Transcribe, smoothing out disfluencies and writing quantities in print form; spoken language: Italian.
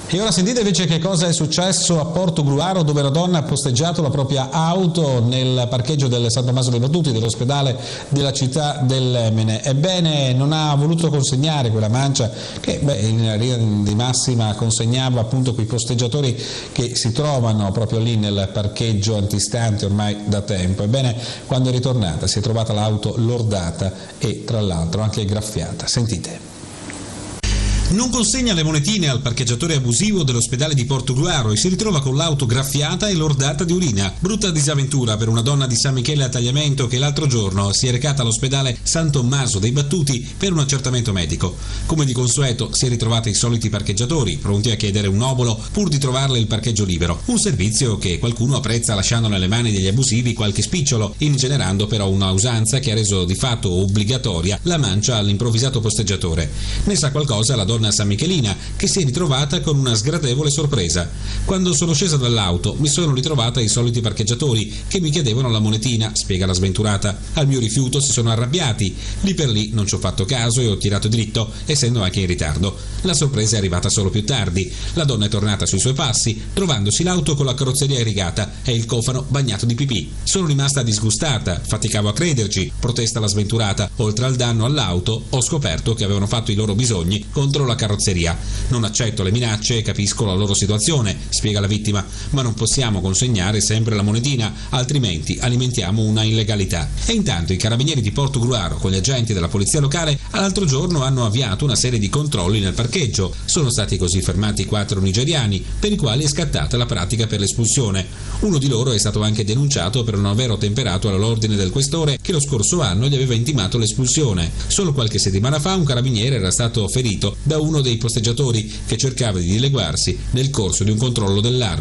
E ora sentite invece che cosa è successo a Portogruaro, dove una donna ha posteggiato la propria auto nel parcheggio del San Tommaso dei Battuti dell'ospedale della città dell'Emene. Ebbene, non ha voluto consegnare quella mancia che in linea di massima consegnava appunto quei posteggiatori che si trovano proprio lì nel parcheggio antistante ormai da tempo. Ebbene, quando è ritornata si è trovata l'auto lordata e tra l'altro anche graffiata. Sentite. Non consegna le monetine al parcheggiatore abusivo dell'ospedale di Portogruaro e si ritrova con l'auto graffiata e lordata di urina. Brutta disavventura per una donna di San Michele a Tagliamento che l'altro giorno si è recata all'ospedale San Tommaso dei Battuti per un accertamento medico. Come di consueto si è ritrovata i soliti parcheggiatori pronti a chiedere un obolo pur di trovarle il parcheggio libero, un servizio che qualcuno apprezza lasciando nelle mani degli abusivi qualche spicciolo, ingenerando però una usanza che ha reso di fatto obbligatoria la mancia all'improvvisato posteggiatore. Ne sa qualcosa la donna San Michelina, che si è ritrovata con una sgradevole sorpresa. Quando sono scesa dall'auto mi sono ritrovata i soliti parcheggiatori che mi chiedevano la monetina, spiega la sventurata. Al mio rifiuto si sono arrabbiati, lì per lì non ci ho fatto caso e ho tirato dritto, essendo anche in ritardo. La sorpresa è arrivata solo più tardi. La donna è tornata sui suoi passi, trovandosi l'auto con la carrozzeria irrigata e il cofano bagnato di pipì. Sono rimasta disgustata, faticavo a crederci, protesta la sventurata. Oltre al danno all'auto, ho scoperto che avevano fatto i loro bisogni contro la carrozzeria. Non accetto le minacce e capisco la loro situazione, spiega la vittima, ma non possiamo consegnare sempre la monetina, altrimenti alimentiamo una illegalità. E intanto i carabinieri di Portogruaro con gli agenti della polizia locale l'altro giorno hanno avviato una serie di controlli nel parcheggio. Sono stati così fermati 4 nigeriani per i quali è scattata la pratica per l'espulsione. Uno di loro è stato anche denunciato per non aver ottemperato all'ordine del questore che lo scorso anno gli aveva intimato l'espulsione. Solo qualche settimana fa un carabiniere era stato ferito da uno dei posteggiatori che cercava di dileguarsi nel corso di un controllo dell'ARPA.